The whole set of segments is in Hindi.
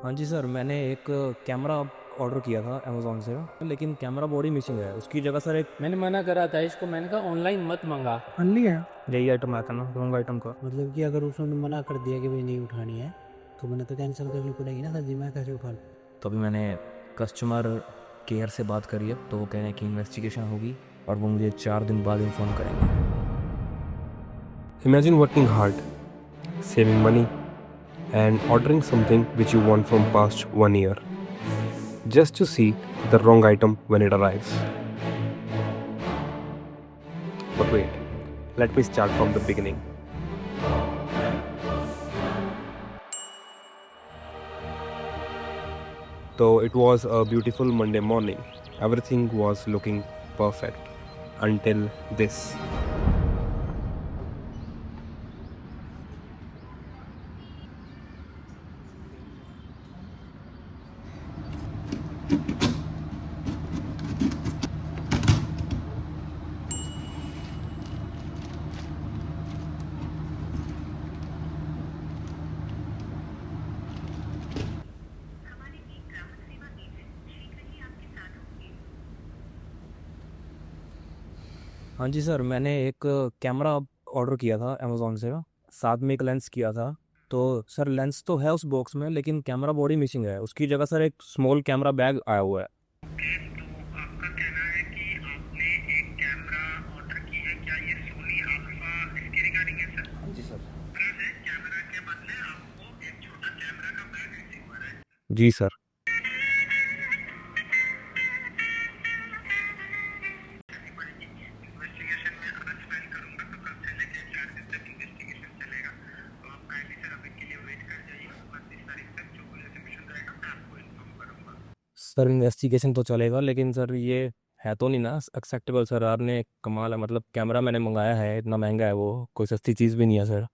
हाँ जी सर, मैंने एक कैमरा ऑर्डर किया था अमेज़ॉन से, लेकिन कैमरा बॉडी मिसिंग है। उसकी जगह सर एक मैंने मना करा था इसको, मैंने कहा ऑनलाइन मत मंगा। अन्ली है। यही आइटम आया था ना, रॉन्ग आइटम का। मतलब कि अगर उसने मना कर दिया कि भाई नहीं उठानी है तो मैंने तो कैंसिल करनी पड़ेगी ना सर जी, मैं कैसे उठा लूँ? तो अभी मैंने कस्टमर केयर से बात करी है, तो वो कह रहे हैं कि इन्वेस्टिगेशन होगी और वो मुझे 4 दिन बाद इन्फॉर्म करेंगे। Imagine working hard, saving money, and ordering something which you want from past 1 year, just to see the wrong item when it arrives. But wait, let me start from the beginning. So it was a beautiful Monday morning. Everything was looking perfect until this. हाँ जी सर, मैंने एक कैमरा ऑर्डर किया था अमेज़ॉन से, साथ में एक लेंस किया था। तो सर लेंस तो है उस बॉक्स में, लेकिन कैमरा बॉडी मिसिंग है। उसकी जगह सर एक स्मॉल कैमरा बैग आया हुआ है। तो आपका कहना है कि आपने एक कैमरा ऑर्डर की है, क्या ये सोनी अल्फा इसके रिगार्डिंग है सर? हाँ जी सर। से कैमरा के बदले आपको एक छोटा कैमरा का बैग रिसीव हुआ है। जी सर। इन्वेस्टिगेशन में आज फाइल करूंगा, तो कल से लेके 4 दिन तक इन्वेस्टिगेशन चलेगा। तो आप काइंडली सर अभी के लिए वेट कर जाइए, 29 तारीख तक जो भी रेजोल्यूशन रहेगा मैं आपको इन्फॉर्म करूंगा। सर इन्वेस्टिगेशन तो चलेगा, लेकिन सर ये है तो नहीं ना एक्सेप्टेबल। सर आपने कमाल है, मतलब कैमरा मैंने मंगाया है, इतना महंगा है वो, कोई सस्ती चीज़ भी नहीं है सर। हाँ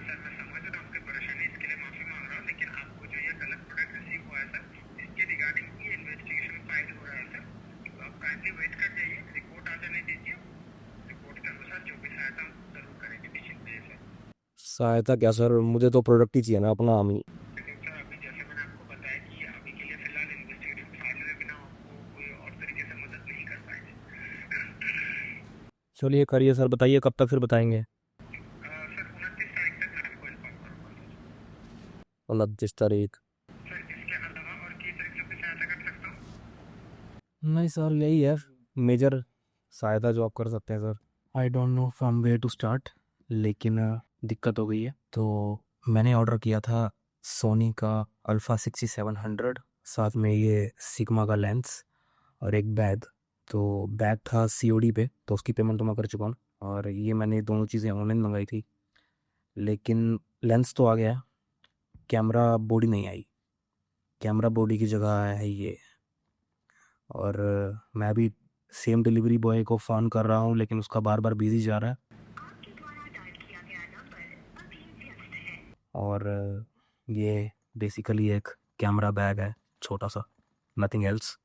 सर, मैं समझ रहा हूँ आपकी परेशानी, इसके लिए माफी मांग रहा हूँ, लेकिन आपको जो ये गलत प्रोडक्ट रिसीव हुआ है सर, इसके रिगार्डिंग ही इन्वेस्टिगेशन फाइल हो रहा है सर। तो आप काइंडली वेट कर जाइए, रिपोर्ट आ जाने दीजिए। रिपोर्ट के अनुसार जो भी सहायता हम जरूर करेंगे निश्चित रूप से। सहायता क्या सर, मुझे तो प्रोडक्ट ही चाहिए ना अपना हम ही। लेकिन सर अभी जैसे मैंने आपको बताया कि अभी के लिए फिलहाल इन्वेस्टिगेशन फाइल में बिना आपको कोई और तरीके से मदद नहीं कर पाएंगे। चलिए करिए सर, बताइए कब तक फिर बताएंगे। सर 29 तारीख तक मैं आपको इन्फॉर्म करूँगा। 29 तारीख। सर इसके अलावा और किस तरीके से सहायता कर सकता हूँ? नहीं सर, यही है मेजर सहायता जो आप कर सकते हैं sir. I don't know from where to start, लेकिन दिक्कत हो गई है। तो मैंने ऑर्डर किया था सोनी का अल्फ़ा 6700, साथ में ये सिग्मा का लेंस और एक बैग। तो बैग था सीओडी पे, तो उसकी पेमेंट तो मैं कर चुका हूँ। और ये मैंने दोनों चीज़ें ऑनलाइन मंगाई थी, लेकिन लेंस तो आ गया, कैमरा बॉडी नहीं आई। कैमरा बॉडी की जगह आया है ये। और मैं भी सेम डिलीवरी बॉय को फ़ोन कर रहा हूँ, लेकिन उसका बार बार बिजी जा रहा है। और ये बेसिकली एक कैमरा बैग है, छोटा सा, नथिंग एल्स।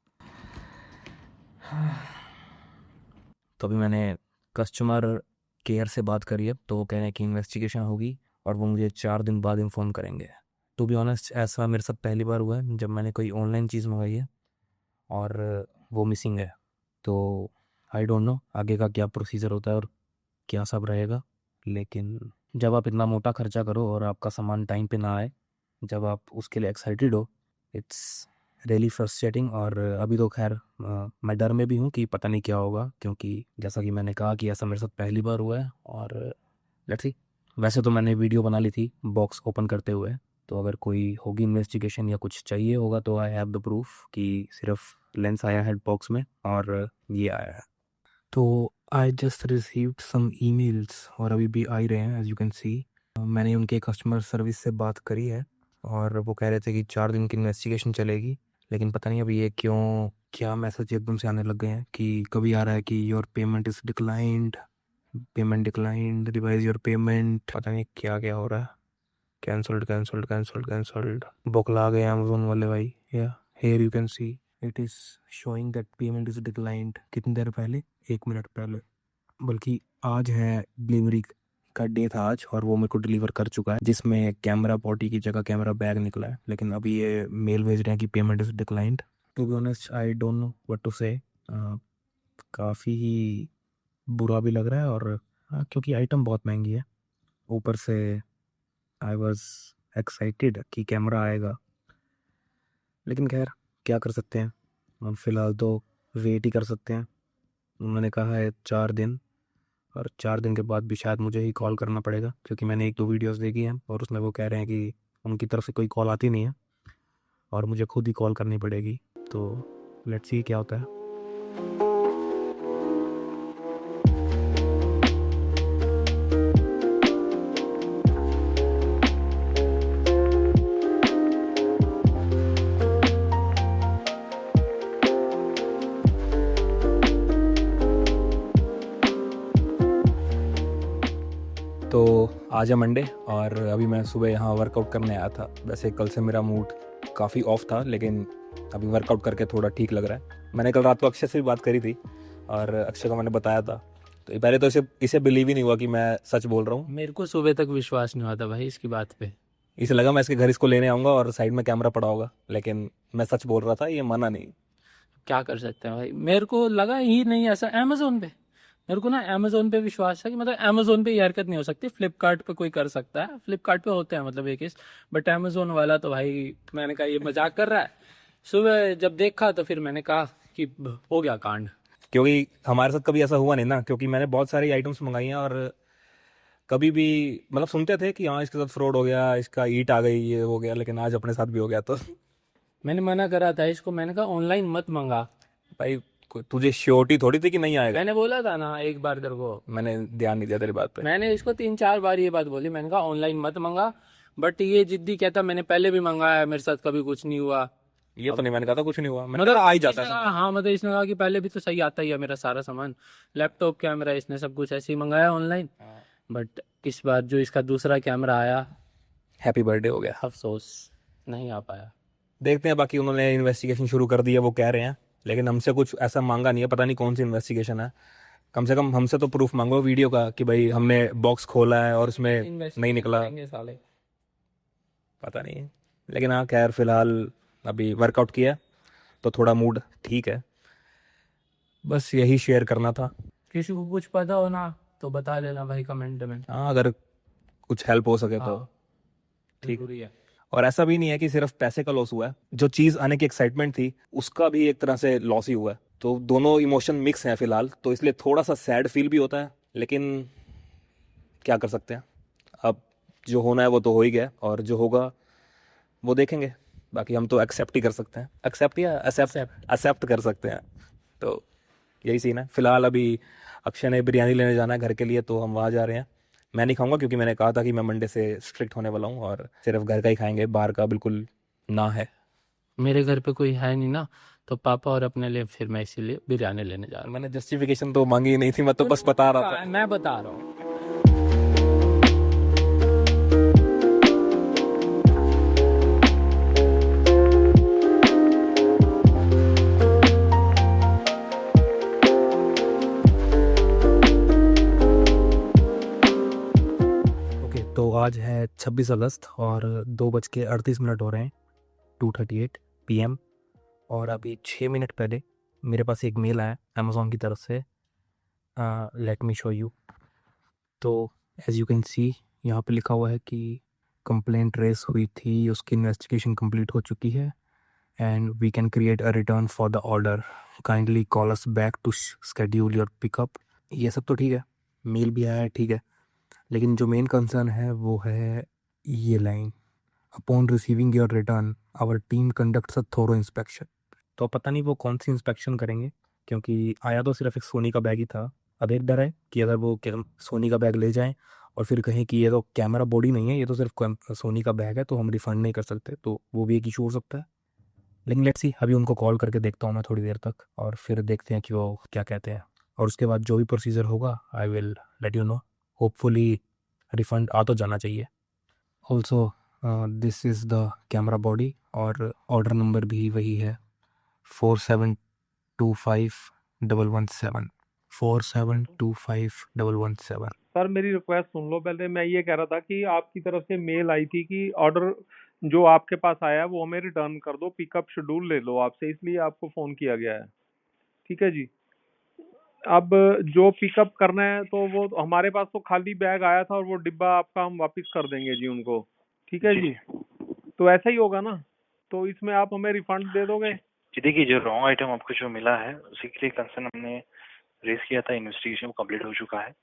तो अभी मैंने कस्टमर केयर से बात करी है, तो वो कह रहे हैं कि इन्वेस्टिगेशन होगी और वो मुझे 4 दिन बाद इन्फॉर्म करेंगे। टू बी ऑनेस्ट, ऐसा मेरे साथ पहली बार हुआ है जब मैंने कोई ऑनलाइन चीज़ मंगाई है और वो मिसिंग है। तो आई डोंट नो आगे का क्या प्रोसीजर होता है और क्या सब रहेगा। लेकिन जब आप इतना मोटा खर्चा करो और आपका सामान टाइम पे ना आए, जब आप उसके लिए एक्साइटेड हो, इट्स रियली फ्रस्ट्रेटिंग। और अभी तो खैर मैं डर में भी हूँ कि पता नहीं क्या होगा, क्योंकि जैसा कि मैंने कहा कि ऐसा मेरे साथ पहली बार हुआ है। और लेट्स सी। वैसे तो मैंने वीडियो बना ली थी बॉक्स ओपन करते हुए, तो अगर कोई होगी इन्वेस्टिगेशन या कुछ चाहिए होगा तो आई हैव द प्रूफ कि सिर्फ लेंस आया है बॉक्स में और ये आया है। तो I just received some emails और अभी भी आ ही रहे हैं, एज यू कैन सी। मैंने उनके कस्टमर सर्विस से बात करी है और वो कह रहे थे कि 4 दिन की इन्वेस्टिगेशन चलेगी। लेकिन पता नहीं अभी ये क्यों, क्या मैसेज एकदम से आने लग गए हैं कि कभी आ रहा है कि your payment is declined, payment declined, revise your payment, पता नहीं क्या क्या हो रहा है। कैंसल्ड कैंसल्ड कैंसल्ड कैंसल्ड, बौखला गए अमेजोन वाले भाई। या here you can see it is showing that payment is declined. कितनी देर पहले? 1 मिनट पहले। बल्कि आज है डिलीवरी का डे था आज और वो मेरे को डिलीवर कर चुका है, जिसमें कैमरा बॉडी की जगह कैमरा बैग निकला है। लेकिन अभी ये मेल भेज रहे हैं कि payment is declined. To be honest I don't know what to say. काफ़ी ही बुरा भी लग रहा है और क्योंकि आइटम बहुत महंगी है, ऊपर से आई वॉज एक्साइटेड कि कैमरा आएगा। लेकिन खैर क्या कर सकते हैं, हम फ़िलहाल तो वेट ही कर सकते हैं। उन्होंने कहा है 4 दिन, और 4 दिन के बाद भी शायद मुझे ही कॉल करना पड़ेगा, क्योंकि मैंने 1-2 वीडियोस देखी हैं और उसमें वो कह रहे हैं कि उनकी तरफ से कोई कॉल आती नहीं है और मुझे खुद ही कॉल करनी पड़ेगी। तो लेट्स सी क्या होता है। तो आज है मंडे और अभी मैं सुबह यहाँ वर्कआउट करने आया था। वैसे कल से मेरा मूड काफ़ी ऑफ था, लेकिन अभी वर्कआउट करके थोड़ा ठीक लग रहा है। मैंने कल रात को अक्षय से भी बात करी थी और अक्षय को मैंने बताया था, तो पहले तो इसे बिलीव ही नहीं हुआ कि मैं सच बोल रहा हूँ। मेरे को सुबह तक विश्वास नहीं हुआ था भाई इसकी बात पे। इसे लगा मैं इसके घर इसको लेने आऊँगा और साइड में कैमरा पड़ा होगा, लेकिन मैं सच बोल रहा था, ये माना नहीं। क्या कर सकते हैं भाई, मेरे को लगा ही नहीं ऐसा। अमेजोन पे मेरे को ना अमेजोन पे विश्वास है कि मतलब अमेजोन पे ये हरकत नहीं हो सकती, फ्लिपकार्ट पे कोई कर सकता है, फ्लिपकार्ट पे होते हैं मतलब एक केस, बट अमेजोन वाला तो भाई मैंने कहा ये मजाक कर रहा है। सुबह जब देखा तो फिर मैंने कहा कि हो गया कांड। क्योंकि हमारे साथ कभी ऐसा हुआ नहीं ना, क्योंकि मैंने बहुत सारी आइटम्स मंगाई हैं और कभी भी मतलब सुनते थे कि हाँ इसके साथ फ्रॉड हो गया, इसका ईट आ गई, ये हो गया, लेकिन आज अपने साथ भी हो गया। तो मैंने मना करा था इसको, मैंने कहा ऑनलाइन मत मंगा। भाई तुझे श्योरिटी थोड़ी थी कि नहीं आएगा? मैंने बोला था ना एक बार तेरे को, मैंने ध्यान नहीं दिया तेरी बात पे। मैंने इसको 3-4 बार ये बात बोली, मैंने कहा ऑनलाइन मत मंगा, बट ये जिद्दी कहता मैंने पहले भी मंगाया, मेरे साथ कभी कुछ नहीं हुआ। ये तो नहीं, मैंने कहा था कुछ नहीं हुआ, मैंने कहा आ ही जाता है। हाँ मतलब इसने कहा कि पहले भी तो सही आता ही है मेरा सारा सामान, लैपटॉप कैमरा, इसने सब कुछ ऐसे ही मंगाया ऑनलाइन। बट इस बार जो इसका दूसरा कैमरा आया, हैप्पी बर्थडे हो गया। अफसोस नहीं आ पाया। देखते हैं, बाकी उन्होंने इन्वेस्टिगेशन शुरू कर दी है वो कह रहे हैं, लेकिन हमसे कुछ ऐसा मांगा नहीं है, पता नहीं कौन सी इन्वेस्टिगेशन है। कम से कम हमसे तो प्रूफ मांगो वीडियो का कि भाई हमने बॉक्स खोला है और उसमें नहीं निकला। साले पता नहीं, लेकिन हाँ खैर फिलहाल अभी वर्कआउट किया तो थोड़ा मूड ठीक है। बस यही शेयर करना था। किसी को कुछ पता हो ना तो बता देना भाई कमेंट में। हाँ अगर कुछ हेल्प हो सके तो ठीक है। और ऐसा भी नहीं है कि सिर्फ पैसे का लॉस हुआ है, जो चीज़ आने की एक्साइटमेंट थी उसका भी एक तरह से लॉस ही हुआ है। तो दोनों इमोशन मिक्स हैं फिलहाल, तो इसलिए थोड़ा सा सैड फील भी होता है, लेकिन क्या कर सकते हैं। अब जो होना है वो तो हो ही गया और जो होगा वो देखेंगे। बाकी हम तो एक्सेप्ट ही कर सकते हैं, एक्सेप्ट कर सकते हैं। तो यही सीन है फिलहाल। अभी अक्षय ने बिरयानी लेने जाना है घर के लिए, तो हम वहाँ जा रहे हैं। मैं नहीं खाऊंगा क्योंकि मैंने कहा था कि मैं मंडे से स्ट्रिक्ट होने वाला हूँ और सिर्फ घर का ही खाएंगे, बाहर का बिल्कुल ना है। मेरे घर पे कोई है नहीं ना, तो पापा और अपने लिए फिर मैं इसीलिए बिरयानी लेने जा रहा हूँ। मैंने जस्टिफिकेशन तो मांगी ही नहीं थी, मैं तो बस बता रहा था। मैं बता रहा हूँ। तो आज है 26 अगस्त और 2:38 हो रहे हैं, 2:38 PM। और अभी 6 मिनट पहले मेरे पास एक मेल आया अमेज़ॉन की तरफ से। Let me show you. तो एज यू कैन सी यहाँ पे लिखा हुआ है कि कंप्लेंट रेस हुई थी, उसकी इन्वेस्टिगेशन कंप्लीट हो चुकी है and we can create a return for the order, kindly call us back to schedule your pickup. ये सब तो ठीक है, मेल भी आया है, ठीक है, लेकिन जो मेन कंसर्न है वो है ये line, upon receiving your return our team conducts a thorough inspection. तो पता नहीं वो कौन सी इंस्पेक्शन करेंगे, क्योंकि आया तो सिर्फ एक सोनी का बैग ही था। अब एक डर है कि अगर वो सोनी का बैग ले जाएं और फिर कहें कि ये तो कैमरा बॉडी नहीं है, ये तो सिर्फ सोनी का बैग है, तो हम रिफ़ंड नहीं कर सकते, तो वो भी एक इशू हो सकता है। लेकिन लेट्स सी, अभी उनको कॉल करके देखता हूँ मैं थोड़ी देर तक और फिर देखते हैं कि वो क्या कहते हैं, और उसके बाद जो भी प्रोसीजर होगा I will let you know. Hopefully refund आ तो जाना चाहिए। Also this is the camera body और ऑर्डर नंबर भी वही है, 4725117, 4725117। सर मेरी रिक्वेस्ट सुन लो पहले। मैं ये कह रहा था कि आपकी तरफ से मेल आई थी कि ऑर्डर जो आपके पास आया है वो हमें रिटर्न कर दो, पिकअप शेड्यूल ले लो आपसे, इसलिए आपको फोन किया गया है। ठीक है जी। अब जो पिकअप करना है तो वो हमारे पास तो खाली बैग आया था और वो डिब्बा आपका हम वापस कर देंगे जी उनको। ठीक है जी। तो ऐसा ही होगा ना? तो इसमें आप हमें रिफंड दे दोगे? जी देखिए, जो रॉन्ग आइटम आपको जो मिला है उसी के लिए कंसर्न हमने रेज किया था, इन्वेस्टिगेशन कंप्लीट हो चुका है।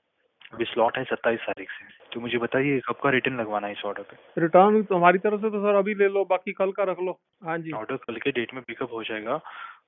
अभी स्लॉट है 27 तारीख से। तो मुझे बताइए कब का रिटर्न लगवाना है इस ऑर्डर पे? रिटर्न तो हमारी तरफ से तो सर अभी ले लो, बाकी कल का रख लो। हाँ जी। ऑर्डर कल के डेट में पिकअप हो जाएगा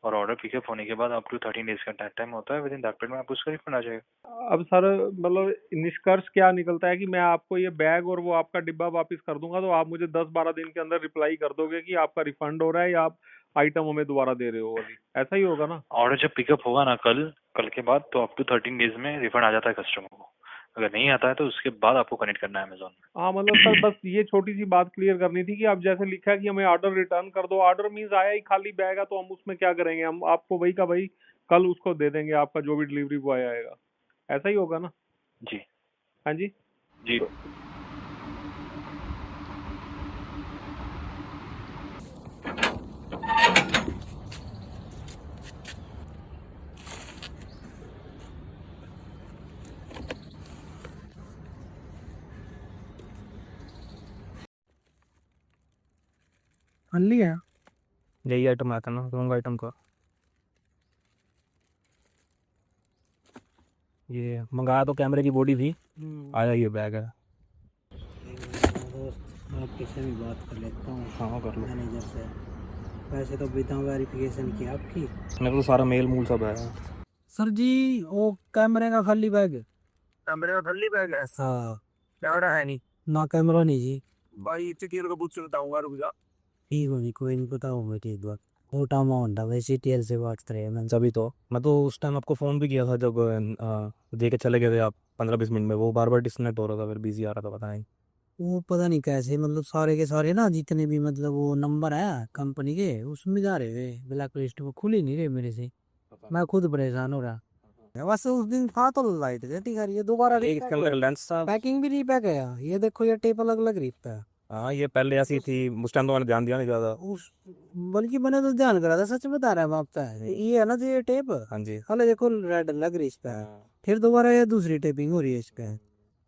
और ऑर्डर पिकअप होने के बाद अप टू 13 डेज का टाइम होता है। विद इन दैट पीरियड में आपको उसका रिफंड आ जाएगा। अब सर मतलब निष्कर्ष क्या निकलता है कि मैं आपको ये बैग और वो आपका डिब्बा वापस कर दूंगा, तो आप मुझे 10-12 दिन के अंदर रिप्लाई कर दोगे कि आपका रिफंड हो रहा है या आप आइटम हमें दोबारा दे रहे हो अभी? ऐसा ही होगा ना? ऑर्डर जब पिकअप होगा ना कल के बाद, तो अप टू 13 डेज में रिफंड आ जाता है कस्टमर को। अगर नहीं आता है तो उसके बाद आपको कनेक्ट करना है अमेजोन में। हाँ मतलब सर बस ये छोटी सी बात क्लियर करनी थी कि आप जैसे लिखा है कि हमें ऑर्डर रिटर्न कर दो, ऑर्डर मीन्स आया ही खाली बैग है, तो हम उसमें क्या करेंगे? हम आपको वही का वही कल उसको दे देंगे, आपका जो भी डिलीवरी बॉय आएगा। ऐसा ही होगा ना? जी हाँ जी। जी। हाँ लिया यही आइटम आया था ना, रॉन्ग आइटम का। ये मंगाया तो कैमरे की बॉडी थी, आया ये बैग है। दोस्त आपके से भी बात कर लेता हूँ हाँ कर लो। मैनेजर से। वैसे तो बिना वेरिफिकेशन की आपकी। मेरे को सारा मेल मूल सब है। सर जी वो कैमरे का खाली बैग है। कैमरे का खाली बैग है? हाँ कैमरा है नहीं ना कैमरा नहीं जी। भाई, चिकिर को पूछ बताऊंगा, रुक जा। ठीक हो नहीं कोई नहीं बताओ मुझे एक बार। छोटा अमाउंट है वैसे टीएल से बात करें मैं। तभी तो मैं तो उस टाइम आपको फ़ोन भी किया था जब दे के चले गए थे आप 15-20 मिनट में। वो बार बार डिस्कनेक्ट हो रहा था, फिर बिजी आ रहा था, पता नहीं। वो पता नहीं कैसे मतलब सारे के सारे ना जितने भी मतलब वो नंबर है कंपनी के उसमें जा रहे थे ब्लैक लिस्ट में, खुल ही नहीं रहे मेरे से। मैं खुद परेशान हो रहा। बस उस दिन था तो लाइट थे ठीक है। ये दोबारा एक इसके अंदर लेंस था। पैकिंग भी नहीं पैक है यार। ये देखो ये टेप अलग अलग रीपता है। हाँ ये पहले ऐसी थी, उस टाइम तो मैंने ध्यान दिया नहीं ज़्यादा। उस बल्कि मैंने तो ध्यान करा था, सच बता रहा है आपका। ये है ना जो ये टेप हाँ जी। हाले देखो रेड लग रही इस पे। फिर दोबारा ये दूसरी टेपिंग हो रही है इस पे।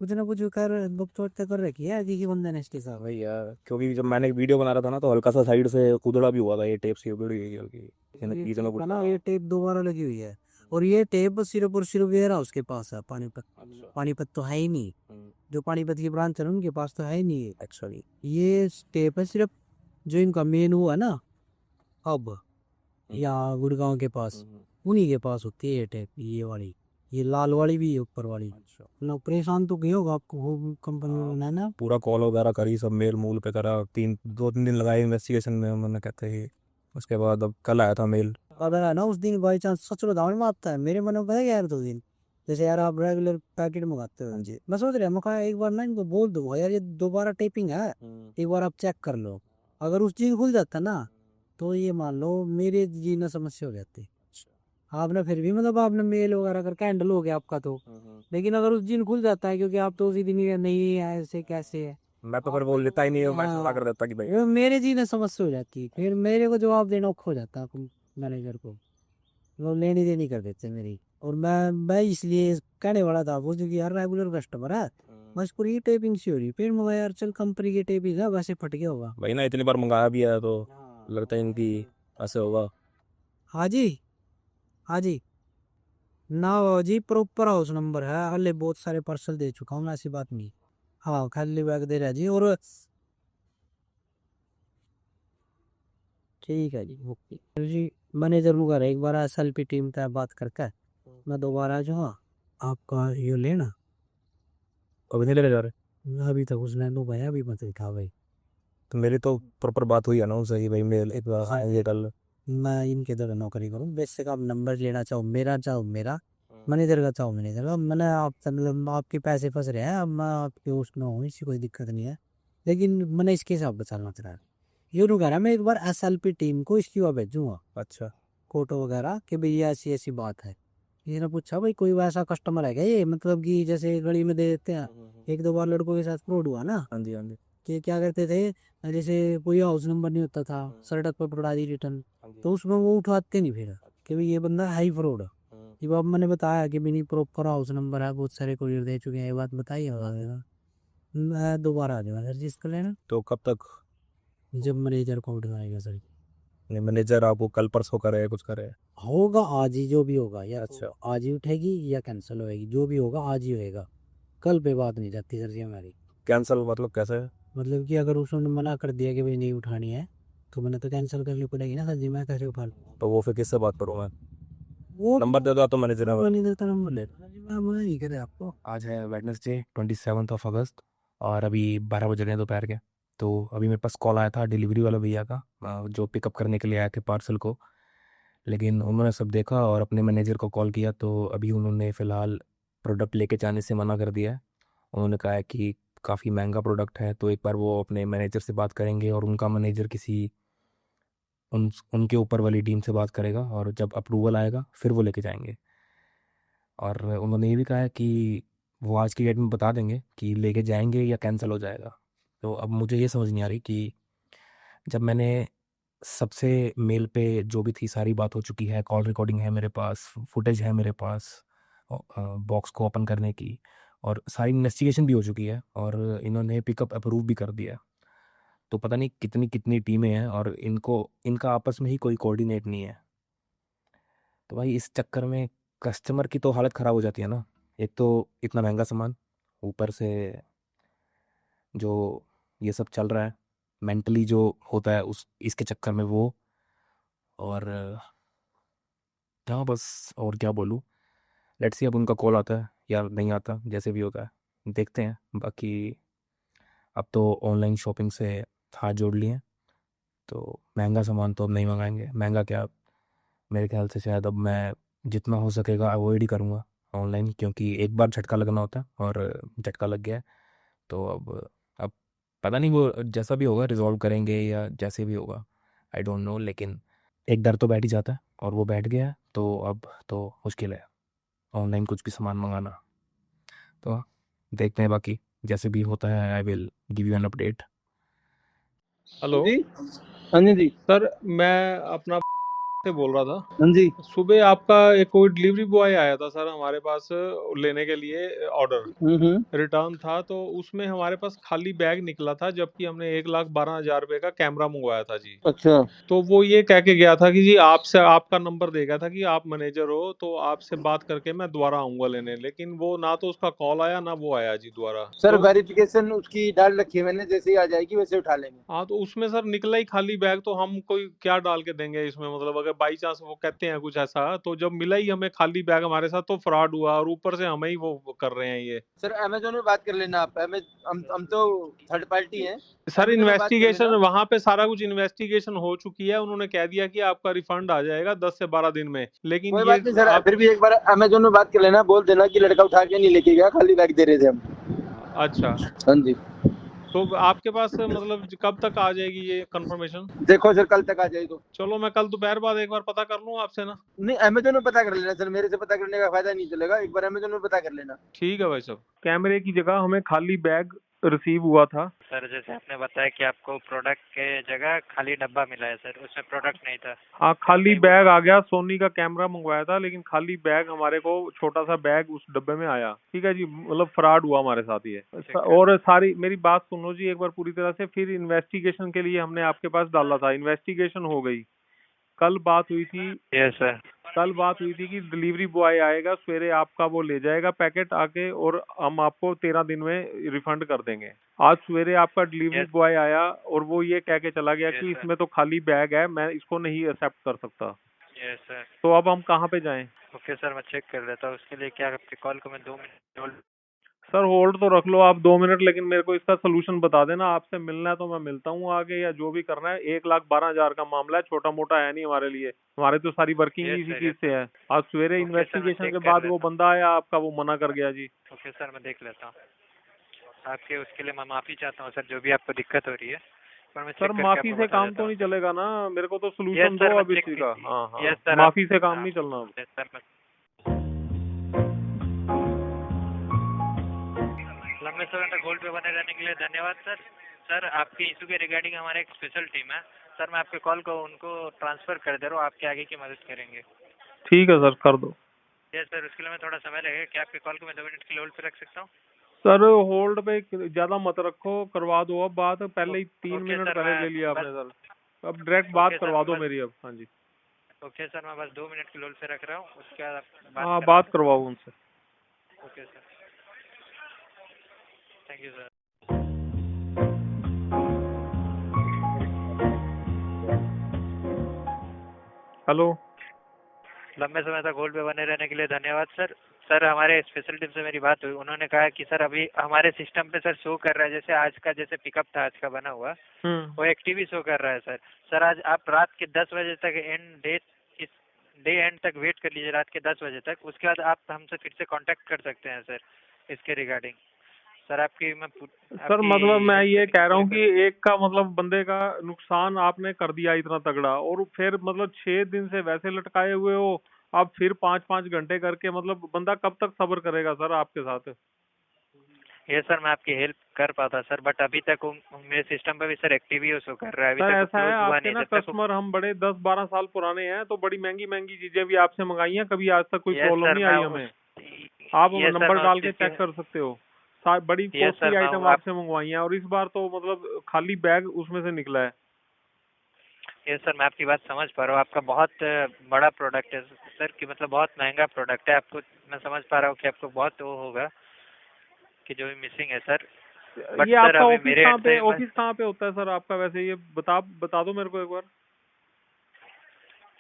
कुछ ना कुछ कर बुक कर रखी है जी की बंदे ने इसके साथ। भाई यार, क्योंकि जब मैंने वीडियो बना रहा था ना तो हल्का सा साइड से खुदड़ा भी हुआ था, ये टेप से उधड़ गई हल्की। ये ना ये टेप दोबारा लगी हुई है। और ये टेप सिर्फ और सिर्फ वेयर हाउस के पास है। पानीपत पानीपत तो है ही नहीं। जो पानीपत की ब्रांच है उनके पास तो है ही नहीं एक्चुअली। ये टेप है सिर्फ जो इनका मेन हुआ ना अब या गुड़गांव के पास, उन्हीं के पास होती है ये टेप। ये वाली ये लाल वाली भी है ऊपर वाली। ना परेशान तो क्यों होगा आपको वो कंपनी में ना। पूरा कॉल वगैरह करी, सब मेल मूल पे करा, 2-3 दिन लगाए इन्वेस्टिगेशन में उन्होंने, कहते ही। उसके बाद अब कल आया था मेल। अगर है ना उस दिन बाई चांस सच बताऊं में आता है मेरे मन में पता है यार। 2 दिन जैसे यार आप रेगुलर पैकेट मंगाते हो जी, मैं सोच रहा मैं कहा एक बार ना इनको बोल दूंगा यार ये दोबारा टेपिंग है, एक बार आप चेक कर लो। अगर उस दिन खुल जाता ना तो ये मान लो मेरे जीना समस्या हो जाती। आपने फिर भी मतलब आपने मेल वगैरह करके हैंडल हो गया आपका तो। लेकिन अगर उस दिन खुल जाता है क्योंकि आप तो उसी दिन ही नहीं है, ऐसे कैसे है। मैं तो फिर बोल देता ही नहीं, मैं हाँ। मना कर देता कि भाई ये मेरे जीने समस्या हो जाती, फिर मेरे को जवाब देना औखा हो जाता मैनेजर को। वो लेनी देनी कर देते मेरी। और मैं इसलिए कहने वाला था वो क्योंकि यार रेगुलर कस्टमर है। बस पूरी टेपिंग सी हो रही, फिर मैं यार चल कंपनी की टेपिंग है वैसे फट गया होगा। भाई ना, इतनी बार मंगाया भी है तो लगता है इनकी ऐसे होगा। हाँ जी हाँ जी ना बाबा जी प्रॉपर हाउस नंबर है। हाले बहुत सारे पार्सल दे चुका हूँ, ऐसी बात नहीं। हाँ खाली बैग दे रहा जी। और ठीक है जी ओके जी। मैनेजर को कर एक बार SLP टीम तक बात करके मैं दोबारा जो हाँ आपका ये लेना। अभी नहीं ले जा रहे? अभी तक उसने तो भैया अभी मत दिखा भाई। तो मेरी तो प्रॉपर बात हुई है ना उनसे कि भाई मेल एक बार आएंगे कल। मैं इनके तरह नौकरी करूँ बेसिक। आप नंबर लेना चाहो मेरा, चाहो मेरा, मैनेजर का चाहो मैनेजर का। मैंने आप मतलब आपके पैसे फंस रहे हैं, अब मैं आपके उसमें हूँ, इसकी कोई दिक्कत नहीं है। लेकिन मैंने इसके हिसाब से चलना चाह रहा है। ये रुका रहा मैं एक बार SLP टीम को इसकी वहाँ भेजूँगा। अच्छा। फोटो वगैरह कि भैया ऐसी ऐसी बात है। ये ना पूछा भाई कोई वैसा कस्टमर है क्या ये, मतलब कि जैसे गली में दे देते हैं। एक दो बार लड़कों के साथ फ्रॉड हुआ ना, हाँ जी हाँ जी कि क्या करते थे, जैसे कोई हाउस नंबर नहीं होता था, सड़क पर पकड़ा दी रिटर्न, तो उसमें वो उठवाते नहीं फिर कि भाई ये बंदा हाई फ्रॉड है। ये अब मैंने बताया कि भी नहीं प्रॉपर हाउस नंबर है, बहुत सारे कोरियर दे चुके हैं, ये बात बताई है। मैं दोबारा आ जाऊंगा सर जी इसका लेना, तो कब तक? जब मैनेजर को उठवाएगा सर। मैनेजर आपको कल परसों करे, कुछ करे? होगा आज ही, जो भी होगा या अच्छा। आज ही उठेगी या कैंसिल होएगी, जो भी होगा आज ही होएगा, कल पे बात नहीं रहती सर जी हमारी। कैंसल मतलब कैसे? मतलब कि अगर उसने मना कर दिया कि भाई नहीं उठानी है, तो मैंने तो कैंसिल करनी पड़ेगी ना सर जी, मैं कैसे उठा लूँ? तो वो फिर किससे बात करूँ मैं? वो नंबर दे दो तो मैनेजर नंबर। मैनेजर का नंबर ले लो, मैं मना नहीं करे आपको। आज है वेडनेसडे 27 और अभी 12 बज रहे हैं दोपहर के। तो अभी मेरे पास कॉल आया था डिलीवरी वाला भैया का, जो पिकअप करने के लिए आए थे पार्सल को। लेकिन उन्होंने सब देखा और अपने मैनेजर को कॉल किया, तो अभी उन्होंने फ़िलहाल प्रोडक्ट लेके जाने से मना कर दिया है। उन्होंने कहा है कि काफ़ी महंगा प्रोडक्ट है, तो एक बार वो अपने मैनेजर से बात करेंगे और उनका मैनेजर किसी उनके ऊपर वाली टीम से बात करेगा, और जब अप्रूवल आएगा फिर वो लेके जाएंगे। और उन्होंने ये भी कहा है कि वो आज की डेट में बता देंगे कि लेके जाएंगे या कैंसिल हो जाएगा। तो अब मुझे ये समझ नहीं आ रही कि जब मैंने सबसे मेल पे जो भी थी सारी बात हो चुकी है, कॉल रिकॉर्डिंग है मेरे पास, फुटेज है मेरे पास बॉक्स को ओपन करने की, और सारी इन्वेस्टिगेशन भी हो चुकी है, और इन्होंने पिकअप अप्रूव भी कर दिया। तो पता नहीं कितनी कितनी टीमें हैं और इनको इनका आपस में ही कोई कोऑर्डिनेट नहीं है। तो भाई इस चक्कर में कस्टमर की तो हालत ख़राब हो जाती है ना। एक तो इतना महंगा सामान, ऊपर से जो ये सब चल रहा है, मेंटली जो होता है उस इसके चक्कर में वो, और हाँ बस और क्या बोलूँ। लेट्स सी अब उनका कॉल आता है या नहीं आता, जैसे भी होता है देखते हैं। बाकी अब तो ऑनलाइन शॉपिंग से हाथ जोड़ लिए हैं, तो महंगा सामान तो अब नहीं मंगाएंगे। महंगा क्या, मेरे ख्याल से शायद अब मैं जितना हो सकेगा अवॉइड ही करूँगा ऑनलाइन, क्योंकि एक बार झटका लगना होता है और झटका लग गया है। तो अब पता नहीं वो जैसा भी होगा रिजॉल्व करेंगे या जैसे भी होगा, आई डोंट नो। लेकिन एक डर तो बैठ ही जाता है और वो बैठ गया है, तो अब तो मुश्किल है ऑनलाइन कुछ भी सामान मंगाना। तो देखते हैं, बाकी जैसे भी होता है I will give you an update. Hello जी। हाँ जी जी। सर, मैं अपना से बोल रहा था। हाँ जी। सुबह आपका एक कोई डिलीवरी बॉय आया था सर हमारे पास लेने के लिए ऑर्डर रिटर्न था, तो उसमें हमारे पास खाली बैग निकला था, जबकि हमने 1,12,000 रुपए का कैमरा मंगवाया था जी। अच्छा। तो वो ये कह के गया था कि जी आपसे आपका नंबर देगा था कि आप मैनेजर हो, तो आपसे बात करके मैं दोबारा आऊंगा लेने, लेकिन वो ना तो उसका कॉल आया ना वो आया जी दोबारा। सर तो वेरिफिकेशन उसकी डाल रखी है मैंने, जैसे ही आ जाएगी वैसे उठा लेंगे। हाँ, तो उसमें सर निकला ही खाली बैग, तो हम कोई क्या डाल के देंगे इसमें, मतलब अगर बाई चांस वो कहते हैं कुछ ऐसा, तो जब मिला ही हमें खाली बैग हमारे साथ, तो फ्रॉड हुआ और ऊपर से हमें ही वो कर रहे हैं ये। सर अमेजोन में बात कर लेना आप, हम तो थर्ड पार्टी हैं। सर Amazon में बात कर इन्वेस्टिगेशन लेना। वहां पे सारा कुछ इन्वेस्टिगेशन हो चुकी है, उन्होंने कह दिया कि आपका रिफंड आ जाएगा 10 से 12 दिन में, लेकिन कोई ये बात नहीं सर, आप फिर भी एक बार अमेजोन में बात कर लेना, बोल देना कि लड़का उठा के नहीं लेके गया, खाली बैग दे रहे थे हम। अच्छा, हाँ जी। तो आपके पास मतलब कब तक आ जाएगी ये कंफर्मेशन? देखो सर कल तक आ जाए तो। चलो मैं कल दोपहर बाद एक बार पता कर लूँ आपसे ना। नहीं अमेजोन में पता कर लेना सर, मेरे से पता करने का फायदा नहीं चलेगा, एक बार अमेजोन में पता कर लेना। ठीक है भाई साहब। कैमरे की जगह हमें खाली बैग रिसीव हुआ था। सर जैसे आपने बताया कि आपको प्रोडक्ट के जगह खाली डब्बा मिला है सर, उसमें प्रोडक्ट नहीं था। हाँ, खाली बैग आ गया। सोनी का कैमरा मंगवाया था, लेकिन खाली बैग हमारे को छोटा सा बैग उस डब्बे में आया। ठीक है जी, मतलब फ्रॉड हुआ हमारे साथ ये। और सारी मेरी बात सुनो जी एक बार पूरी तरह से, फिर इन्वेस्टिगेशन के लिए हमने आपके पास डाला था, इन्वेस्टिगेशन हो गई। कल बात हुई थी यस सर। कल बात हुई थी कि डिलीवरी बॉय आएगा सवेरे, आपका वो ले जाएगा पैकेट आके, और हम आपको 13 दिन में रिफंड कर देंगे। आज सवेरे आपका डिलीवरी बॉय आया और वो ये कह के चला गया कि इसमें तो खाली बैग है, मैं इसको नहीं एक्सेप्ट कर सकता। Yes sir. तो अब हम कहाँ पे जाएं? ओके सर, मैं चेक कर लेता हूँ। उसके लिए क्या आपके कॉल को मैं 2 मिनट होल्ड। सर होल्ड तो रख लो आप 2 मिनट, लेकिन मेरे को इसका सोल्यूशन बता देना। आपसे मिलना है तो मैं मिलता हूँ आगे, या जो भी करना है। 1,12,000 का मामला है, छोटा मोटा है नहीं हमारे लिए। हमारे तो सारी वर्किंग Yes, इसी sir, चीज yes, से है। आज सवेरे Okay, sir, मैं इन्वेस्टिगेशन check के कर बाद वो लेता बंदा आया आपका, वो मना कर गया जी। ओके सर, मैं देख लेता हूँ। आपके उसके लिए मैं माफी चाहता हूँ सर, जो भी आपको दिक्कत हो रही है, पर मैं सर चेक करके माफी आपको से बता काम देता तो हूँ। नहीं चलेगा ना, मेरे को तो यस सोल्यूशन सर, दो मैं अब चेक इसी का। हाँ हाँ, यस सर, माफी से काम नहीं चलना अब। यस सर, मैं लंबे समय तक होल्ड पे बने रहने के लिए धन्यवाद सर। सर आपके इशू के रिगार्डिंग हमारे एक स्पेशल टीम है सर, मैं आपके कॉल को उनको ट्रांसफर कर दे रहा हूँ, आपके आगे की मदद करेंगे। ठीक है सर, कर दो। यस सर, उसके लिए मैं थोड़ा समय लगेगा, क्या आपके कॉल को मैं 2 मिनट के लिए होल्ड पे रख सकता हूँ? सर होल्ड पे ज्यादा मत रखो, करवा दो अब बात। पहले ही 3 ओके मिनट सर, पहले ले मैं लिया आपने बस सर। अब डायरेक्ट बात ओके सर, करवा मैं दो बस मेरी अब। हाँ जी, ओके सर, मैं बस 2 मिनट के लिए होल्ड पे रख रहा हूँ, उसके बाद आप बात हाँ करा बात सकते करवाओ उनसे। हैं। Okay sir, thank you sir. Hello. लंबे समय तक होल्ड पे बने रहने के लिए धन्यवाद सर। सर हमारे स्पेशल टीम से मेरी बात हुई, उन्होंने कहा कि सर अभी हमारे सिस्टम पे सर शो कर रहा है, जैसे आज का जैसे पिकअप था आज का बना हुआ, वो एक्टिव ही शो कर रहा है सर। सर आज आप रात के 10 बजे तक इस डे एंड तक वेट कर लीजिए, रात के 10 बजे तक, उसके बाद आप हमसे फिर से कांटेक्ट कर सकते हैं सर इसके रिगार्डिंग। सर आपकी मैं सर आपकी मतलब मैं हेल्प ये करने की कह रहा पूरी हूँ कि एक का मतलब बंदे का नुकसान आपने कर दिया इतना तगड़ा, और फिर मतलब 6 दिन से वैसे लटकाए हुए हो। अब फिर 5-5 घंटे करके, मतलब बंदा कब तक सब्र करेगा सर आपके साथ? ये सर मैं आपकी हेल्प कर पाता सर, बट अभी तक मेरे सिस्टम पे भी सर एक्टिव ही शो कर रहा है, अभी सर तक ऐसा है, क्लोज हुआ आपके नहीं ना है जब तक। कस्टमर हम बड़े 10-12 साल पुराने हैं, तो बड़ी महंगी महंगी चीजें भी आपसे मंगाई हैं, कभी आज तक कोई यस प्रॉब्लम सर नहीं मैं आई हमें। आप यस सर नंबर मैं उस डाल के चीज़ की चेक कर सकते हो। बड़ी यस कॉस्टली सर मैं आइटम आप आपसे मंगवाई हैं, और इस बार तो मतलब खाली बैग उसमें से निकला है। यस सर मैं आपकी बात समझ पा रहा हूँ, आपका बहुत बड़ा प्रोडक्ट है सर, कि मतलब बहुत महंगा प्रोडक्ट है, आपको मैं समझ पा रहा हूँ कि आपको बहुत वो होगा कि जो भी मिसिंग है सर, बट ये सर आपका अभी ऑफिस मेरे कहाँ एंड पे, से मैं ऑफिस कहाँ पे होता है सर आपका वैसे? ये बता दो मेरे को एक बार।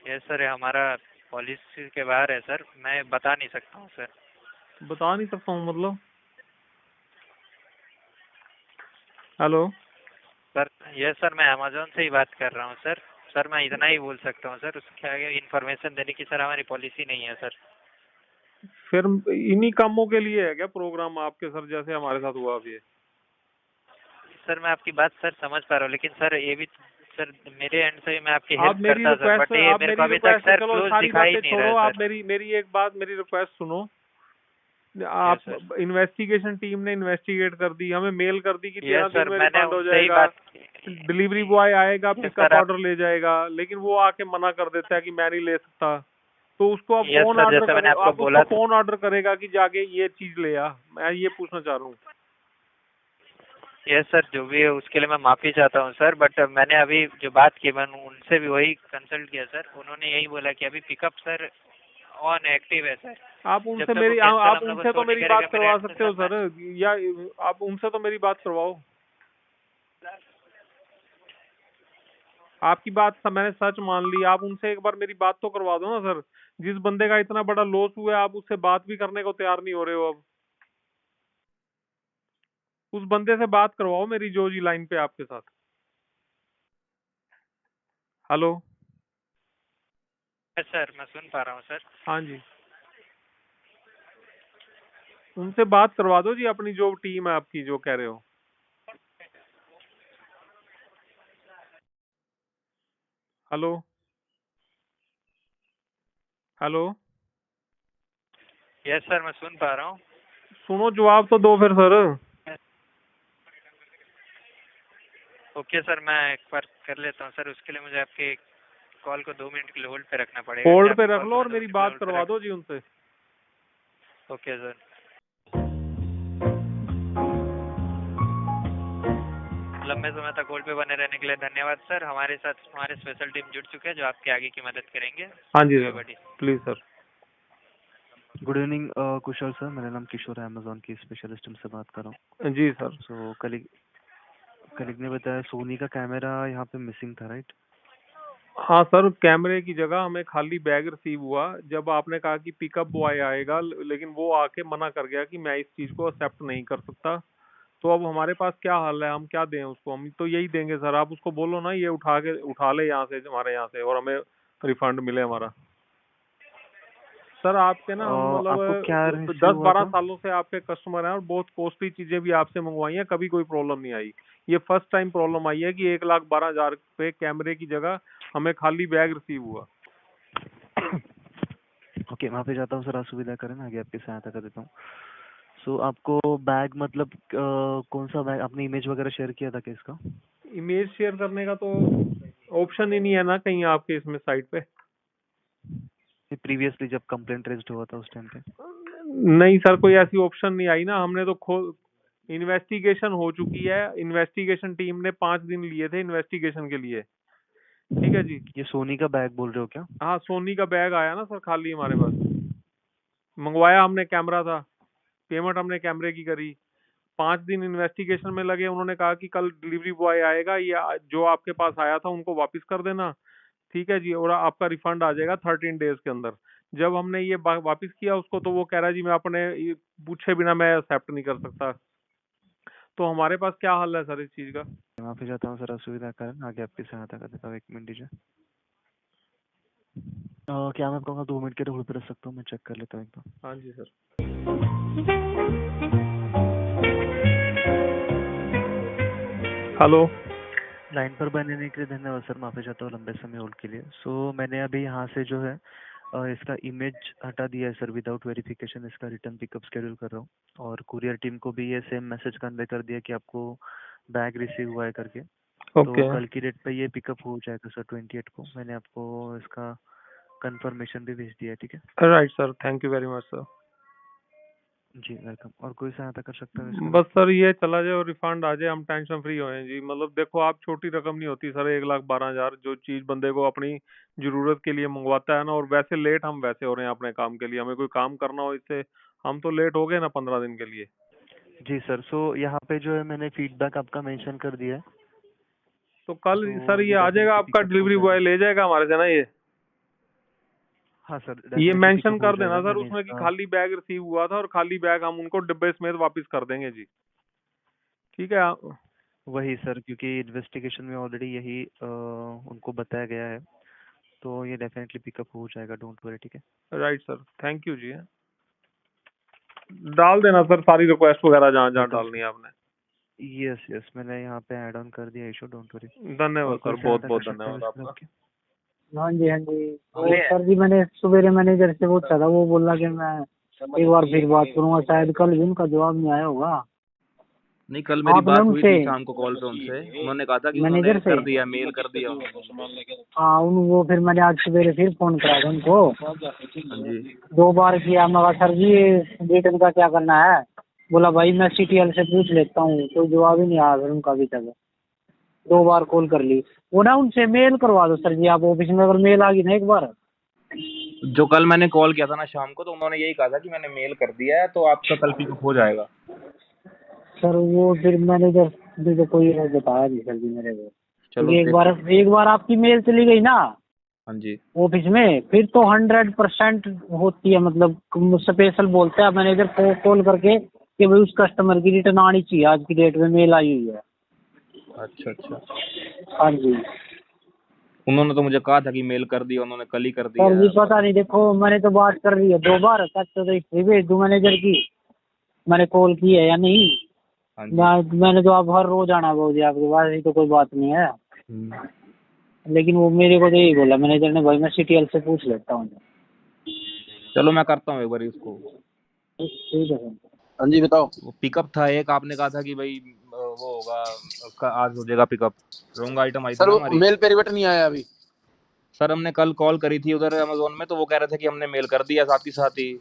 यस सर हमारा पॉलिसी के बाहर है सर, मैं बता नहीं सकता हूँ सर। बता नहीं सकता हूँ मतलब? हेलो। सर यस सर मैं अमेजोन से ही बात कर रहा हूँ सर। सर मैं इतना ही बोल सकता हूँ सर, उसके आगे इन्फॉर्मेशन देने की सर हमारी पॉलिसी नहीं है सर। फिर इन्हीं कामों के लिए है क्या प्रोग्राम आपके सर, जैसे हमारे साथ हुआ अभी? सर मैं आपकी बात सर समझ पा रहा हूँ, लेकिन सर ये भी सर मेरे एंड से मैं आपकी आप हेल्प मेरी करता सर, बट रिक्वेस्ट ये आप मेरे को मेरी अभी तक रिक्वेस्ट सर चलो क्लोज सारी दिखाई बातें नहीं रहा छोड़ो, है आप सर। मेरी एक बात, मेरी रिक्वेस्ट सुनो। यस आप सर। इन्वेस्टिगेशन टीम ने इन्वेस्टिगेट कर दी, हमें मेल कर दी कि 13 यस दिन सर में मैंने रिफंड हो उनसे ही जाएगा। बात डिलीवरी बॉय आएगा, यस पिकअप सर आप ऑर्डर ले जाएगा, लेकिन वो आके मना कर देता है कि मैं नहीं ले सकता। तो उसको अब यस कौन सर ऑर्डर जैसे करे, मैंने आपको आप उसको बोला था। कौन ऑर्डर करेगा कि जाके ये चीज ले आ? मैं ये पूछना चाह रहा हूँ। यस सर जो भी है उसके लिए मैं माफ़ी चाहता हूँ सर, बट मैंने अभी जो बात की मैंने उनसे भी वही कंसल्ट किया सर, उन्होंने यही बोला कि अभी पिकअप सर ऑन एक्टिव है सर, आप जब उनसे तक वो कैंसिल आप हम लोग को उनसे शो तो नहीं मेरी करेगा बात मेरे करवा एंड से सकते हो सर। मैं सर, या आप उनसे तो मेरी बात करवाओ। आपकी बात मैंने सच मान ली, आप उनसे एक बार मेरी बात तो करवा दो ना सर। जिस बंदे का इतना बड़ा लॉस हुआ है, आप उससे बात भी करने को तैयार नहीं हो रहे हो अब। उस बंदे से बात करवाओ मेरी, जो जी लाइन पे आपके साथ। हेलो। यस सर मैं सुन पा रहा हूँ सर। हाँ जी, उनसे बात करवा दो जी, अपनी जो टीम है आपकी, जो कह रहे हो। हेलो। हेलो। यस सर मैं सुन पा रहा हूँ। सुनो, जवाब तो दो फिर सर। ओके सर मैं एक बार कर लेता हूँ सर, उसके लिए मुझे आपके कॉल को 2 मिनट के लिए होल्ड पे रखना पड़ेगा। क्या होल्ड पे आपकी रख कॉल लो को और मैं 2 मेरी मिनट के लिए बात होल्ड पे करवा रख। दो जी उनसे। Okay sir. लंबे समय तक होल्ड पे बने रहने के लिए धन्यवाद सर, हमारे साथ हमारे स्पेशल टीम जुड़ चुके हैं जो आपके आगे की मदद करेंगे। हाँ जी sir, everybody. Please sir. Good evening Kushal sir, मेरा नाम किशोर है, अमेजोन की स्पेशलिस्ट टीम से बात कर रहा हूँ। जी सर। सो कलीग ने बताया सोनी का कैमरा यहाँ पे मिसिंग था, राइट? हाँ सर, कैमरे की जगह हमें खाली बैग रिसीव हुआ जब आपने कहा कि पिकअप बॉय आएगा, लेकिन वो आके मना कर गया कि मैं इस चीज को एक्सेप्ट नहीं कर सकता। तो अब हमारे पास क्या हल है, हम क्या दें उसको? हम तो यही देंगे सर, आप उसको बोलो ना ये उठा ले यहाँ से, हमारे यहाँ से, और हमें रिफंड मिले हमारा। सर आपके ना, हम आपको क्या मतलब इश्यू हुआ 10-12 था? सालों से आपके कस्टमर हैं, और बहुत कॉस्टली चीजें भी आपसे मंगवाई हैं, कभी कोई प्रॉब्लम नहीं आई। ये फर्स्ट टाइम प्रॉब्लम आई है कि 1,12,000 पे कैमरे की जगह हमें खाली बैग रिसीव हुआ। ओके, वहाँ पे जाता हूँ सर, असुविधा करें ना, आगे आपकी सहायता कर देता हूँ। सो आपको बैग मतलब कौन सा बैग आपने इमेज वगैरह शेयर किया था क्या इसका? इमेज शेयर करने का तो ऑप्शन ही नहीं है ना कहीं आपके इसमें साइट पे। प्रीवियसली जब कंप्लेंट रेज्ड हुआ था उस टाइम पे? नहीं सर, कोई ऐसी ऑप्शन नहीं आई ना। हमने तो इन्वेस्टिगेशन हो चुकी है। इन्वेस्टिगेशन टीम ने 5 दिन लिए थे इन्वेस्टिगेशन के लिए। ठीक है जी। ये सोनी का बैग बोल रहे हो क्या? हाँ, सोनी का बैग आया ना सर खाली हमारे पास। मंगवाया हमने, कैमरा था, पेमेंट हमने कैमरे की करी। 5 दिन इन्वेस्टिगेशन में लगे। उन्होंने कहा कि कल डिलीवरी बॉय आएगा, ये जो आपके पास आया था उनको वापस कर देना। ठीक है जी, और आपका रिफंड आ जाएगा 13 डेज के अंदर। जब हमने ये वापस किया उसको, तो वो कह रहा है जी मैं अपने ये पूछे बिना मैं एक्सेप्ट नहीं कर सकता। तो हमारे पास क्या हल है सर इस चीज का? माफी चाहता हूँ सर, असुविधा के कारण आगे आपकी सहायता कर देता हूँ। 1 मिनट दीजिए। क्या मैं आपको 2 मिनट के लिए होल्ड पे रख सकता हूँ? मैं चेक कर लेता हूँ एक बार। हाँ जी सर। हेलो। लाइन पर बने रहने के लिए धन्यवाद सर, माफी चाहता हूँ लंबे समय होल्ड के लिए। सो मैंने अभी यहाँ से जो है इसका इमेज हटा दिया है सर। विदाउट वेरिफिकेशन इसका रिटर्न पिकअप शेड्यूल कर रहा हूँ, और कुरियर टीम को भी ये सेम मैसेज कन्वे कर दिया कि आपको बैग रिसीव हुआ है करके। ओके। तो कल की डेट पे ये पिकअप हो जाएगा सर 28 को। मैंने आपको इसका कंफर्मेशन भी भेज दिया है, ठीक है? Right sir, thank you very much sir. जी वेलकम। और कोई सहायता कर सकता हूँ इसके बस सर ये चला जाए और रिफंड आ जाए, हम टेंशन फ्री हो जी। मतलब देखो, आप छोटी रकम नहीं होती सर, 1,12,000 जो चीज बंदे को अपनी जरूरत के लिए मंगवाता है ना। और वैसे लेट हम वैसे हो रहे हैं अपने काम के लिए। हमें कोई काम करना हो इससे, हम तो लेट हो गए ना 15 दिन के लिए। जी सर। सो यहाँ पे जो है मैंने फीडबैक आपका मेंशन कर दिया है। तो कल तो सर ये आ जाएगा, डेफिनेटली आपका पिकअप हो डिलीवरी बॉय जाएगा। ले जाएगा हमारे से ना ये। हाँ सर, ये डेफिनेटली मेंशन पिकअप हो कर देना जाएगा। सर मैंने उसमें कि इसका खाली बैग रिसीव हुआ था, और खाली बैग हम उनको डिब्बे समेत वापस कर देंगे जी। ठीक है। वही सर, क्योंकि इन्वेस्टिगेशन में ऑलरेडी यही उनको बताया गया है, तो ये डेफिनेटली पिकअप हो जाएगा, डोंट वरी, ठीक है? राइट सर, थैंक यू जी। डाल देना सर सारी रिक्वेस्ट वगैरह जहाँ जहाँ वेलकम डालनी है आपने। यस यस, मैंने यहाँ पे ऐड ऑन कर दिया इशू, डोंट वरी। धन्यवाद और कोई सर, बहुत सहायता बहुत कर सकता हूँ धन्यवाद इसमें आपका। आपकी? हाँ जी हाँ जी। वो सर जी मैंने सवेरे मैनेजर से पूछा था, वो बोला कि मैं एक बार फिर बात करूंगा। शायद कल भी उनका जवाब नहीं आया होगा। नहीं, कल मेरी आपने बात हुई उनसे थी शाम को कॉल पे उनसे। उन्होंने कहा था कि मैनेजर उन्होंने से? कर दिया, मेल कर दिया उन्होंने। हाँ वो फिर मैंने आज सवेरे फिर फोन करा था उनको। हाँ जी। 2 बार किया। मैं कहा सर जी रिटर्न का क्या करना है? बोला भाई मैं CTL से पूछ लेता हूँ। कोई जवाब ही नहीं आया फिर उनका अभी तक। 2 बार कॉल कर ली। वो ना उनसे मेल करवा दो सर जी आप ऑफिस में, अगर मेल आ गई ना एक बार। जो कल मैंने कॉल किया था ना शाम को, तो उन्होंने यही कहा था कि मैंने मेल कर दिया है, तो आपका कल पिकअप हो जाएगा। सर वो फिर मैनेजर ने तो कोई बताया नहीं सर जी मेरे को। चलो क्योंकि एक बार आपकी मेल चली गई ना हाँ जी। ऑफिस में, फिर तो 100% होती है। मतलब स्पेशल बोलता है मैनेजर को कॉल करके कि भाई उस कस्टमर की रिटर्न आनी चाहिए, आज की डेट में मेल आई हुई है। अच्छा अच्छा। हाँ जी उन्होंने तो मुझे कहा था कि मेल कर दिया, उन्होंने कल ही कर दिया सर है। जी। पता नहीं, देखो मैंने तो बात कर ली है 2 बार। तक तो हिस्ट्री भेज दूँ मैनेजर की, मैंने कॉल की है या नहीं। हाँ जी। मैंने तो आप हर रोज आना बोल दिया आपके पास, ये तो कोई बात नहीं है। हम्म। लेकिन वो मेरे को तो यही बोला मैनेजर ने, भाई मैं CTL से पूछ लेता हूँ। चलो मैं करता हूँ एक बार इसको। ठीक है सर। हाँ जी बताओ। वो पिकअप था एक, आपने कहा था कि भाई वो होगा आज हो जाएगा पिकअप। रॉन्ग आइटम आई थी सर ना वो हमारी। मेल पे रिवर्ट नहीं आया अभी। सर हमने कल कॉल करी थी उधर अमेजोन में, तो वो कह रहे थे कि हमने मेल कर दिया साथ ही।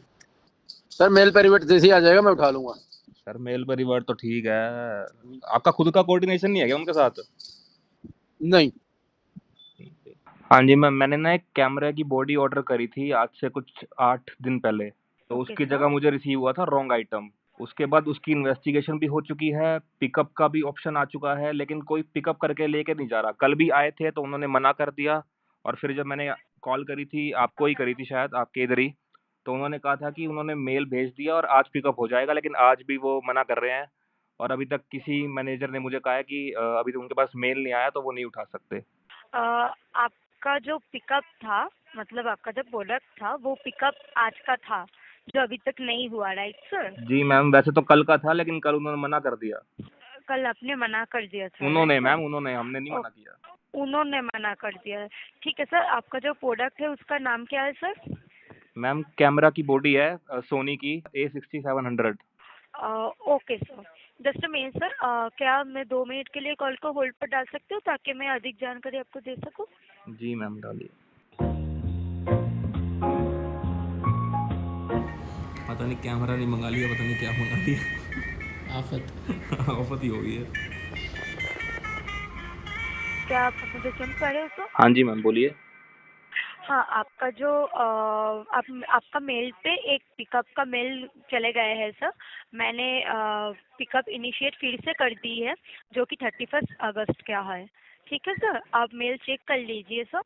सर मेल पे रिवर्ट जैसे ही आ जाएगा मैं उठा लूंगा। सर मेल पर रिवर्ट तो ठीक है, आपका खुद का कोऑर्डिनेशन नहीं है क्या उनके साथ? नहीं। हाँ जी मैम, मैंने ना एक कैमरे की बॉडी ऑर्डर करी थी आज से कुछ 8 दिन पहले। तो उसकी जगह मुझे रिसीव हुआ था रॉन्ग आइटम। उसके बाद उसकी इन्वेस्टिगेशन भी हो चुकी है, पिकअप का भी ऑप्शन आ चुका है, लेकिन कोई पिकअप करके लेके नहीं जा रहा। कल भी आए थे तो उन्होंने मना कर दिया, और फिर जब मैंने कॉल करी थी, आपको ही करी थी शायद, आपके इधर ही, तो उन्होंने कहा था कि उन्होंने मेल भेज दिया और आज पिकअप हो जाएगा, लेकिन आज भी वो मना कर रहे हैं। और अभी तक किसी मैनेजर ने मुझे कहा है कि अभी तो उनके पास मेल नहीं आया, तो वो नहीं उठा सकते। आपका जो पिकअप था, मतलब आपका जो प्रोडक्ट था वो पिकअप आज का था जो अभी तक नहीं हुआ, राइट सर? जी मैम, वैसे तो कल का था, लेकिन कल उन्होंने मना कर दिया। कल आपने मना कर दिया था? उन्होंने right, sir? मैम, उन्होंने, हमने नहीं मना किया। उन्होंने मना कर दिया। ठीक है सर, आपका जो प्रोडक्ट है उसका नाम क्या है सर? मैम कैमरा की बॉडी है सोनी की A6700। Okay sir, just a minute sir, क्या मैं 2 मिनट के लिए कॉल को होल्ड पर डाल सकती हूँ ताकि मैं अधिक जानकारी आपको दे सकूँ? जी मैम डालिए। पता नहीं कैमरा नहीं मंगा लिया, पता नहीं क्या मंगा लिया। आफत। आफत ही हो गई है। क्या आप मुझे सुन पा रहे हो सर? हाँ जी मैम बोलिए। हाँ, आपका जो आपका मेल पे एक पिकअप का मेल चले गए हैं सर। मैंने पिकअप इनिशिएट फिर से कर दी है, जो कि 31 अगस्त का है। ठीक है सर, आप मेल चेक कर लीजिए सर।